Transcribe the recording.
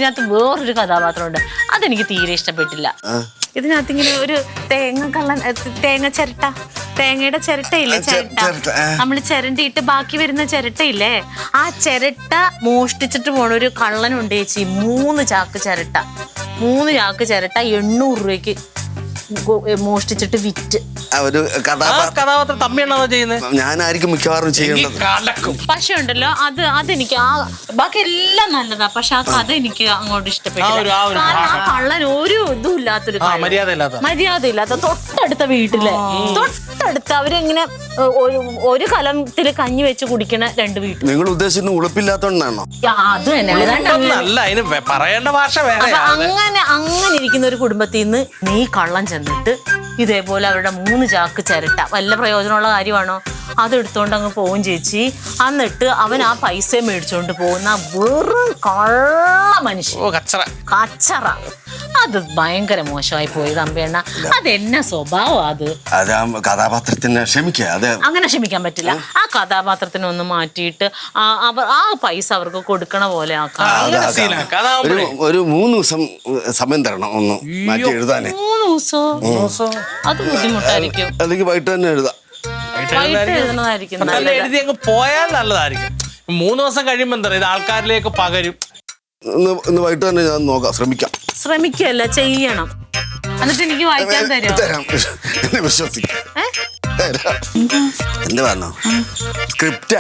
ഇതിനകത്ത് വേറൊരു കഥാപാത്രമുണ്ട്, അതെനിക്ക് തീരെ ഇഷ്ടപ്പെട്ടില്ല. ഇതിനകത്ത് ഇങ്ങനെ ഒരു തേങ്ങ ചിരട്ട, തേങ്ങയുടെ ചിരട്ടയില്ലേ, ചിരട്ട നമ്മൾ ചിരണ്ടിയിട്ട് ബാക്കി വരുന്ന ചിരട്ടയില്ലേ, ആ ചിരട്ട മോഷ്ടിച്ചിട്ട് പോണ ഒരു കള്ളനുണ്ട് ചേച്ചി. 3 ചാക്ക് ചിരട്ട 800 രൂപയ്ക്ക് മോഷ്ടിച്ചിട്ട് വിറ്റ്. ഒരു കഥാപാത്രം തമ്മിയാണോ ചെയ്യുന്നത്? ഞാനായിരിക്കും മിക്കവാറും ചെയ്യേണ്ടത്. പക്ഷെ ഉണ്ടല്ലോ അതെനിക്ക് ബാക്കി എല്ലാം നല്ലതാ, പക്ഷെ ആ കഥ എനിക്ക് അങ്ങോട്ട് ഇഷ്ടപ്പെട്ടില്ല. കാരണം ആ കള്ളൻ ഒരു ഇതും ഇല്ലാത്തൊരു മര്യാദയില്ലാത്ത തൊട്ടടുത്ത വീട്ടിലെ തൊട്ടടുത്ത് അവരിങ്ങനെ ഒരു കലത്തിൽ കഞ്ഞി വെച്ച് കുടിക്കണ 2 വീട്ടിൽ. നിങ്ങൾ ഉദ്ദേശിക്കുന്ന ഉളുപ്പില്ലാത്തോണ്ടാണോ? അത് തന്നെ പറയേണ്ട ഭാഷ. അങ്ങനെ ഇരിക്കുന്ന ഒരു കുടുംബത്തിൽ നിന്ന് നീ കള്ളം ചെന്നിട്ട് ഇതേപോലെ അവരുടെ 3 ചാക്ക് ചിരട്ട, വല്ല പ്രയോജനമുള്ള കാര്യമാണോ? അതെടുത്തോണ്ട് അങ്ങ് പോവും ചേച്ചി. എന്നിട്ട് അവൻ ആ പൈസ മേടിച്ചോണ്ട് പോകുന്ന വെറും കള്ള മനുഷ്യൻ, കച്ചറ. അത് ഭയങ്കര മോശമായി പോയി തമ്പിയണ്ണ. അതെന്നെ സ്വഭാവം. അത് കഥാപാത്രത്തിന് അങ്ങനെ ക്ഷമിക്കാൻ പറ്റില്ല. ആ കഥാപാത്രത്തിനെ ഒന്ന് മാറ്റിയിട്ട് ആ പൈസ അവർക്ക് കൊടുക്കണ പോലെ ആക്കാം. ഒരു 3 ദിവസം സമയം തരണം ഒന്ന് മാറ്റി എഴുതാനേ. 3 ദിവസം അത് ബുദ്ധിമുട്ടായിരിക്കും. അല്ലെങ്കിൽ വൈകിട്ട് തന്നെ എഴുതാം. എഴുതി അങ്ങ് പോയാൽ നല്ലതായിരിക്കും. 3 ദിവസം കഴിയുമ്പോ എന്താ ഇത് ആൾക്കാരിലേക്ക് പകരും. ഇന്ന് വൈകിട്ട് തന്നെ ഞാൻ നോക്കാം, ശ്രമിക്കല്ല, ചെയ്യണം. എന്നിട്ട് എനിക്ക് വായിക്കാൻ തരാം. എന്നെ വിശ്വസിക്കാം. എന്ത് പറഞ്ഞോ? സ്ക്രിപ്റ്റ്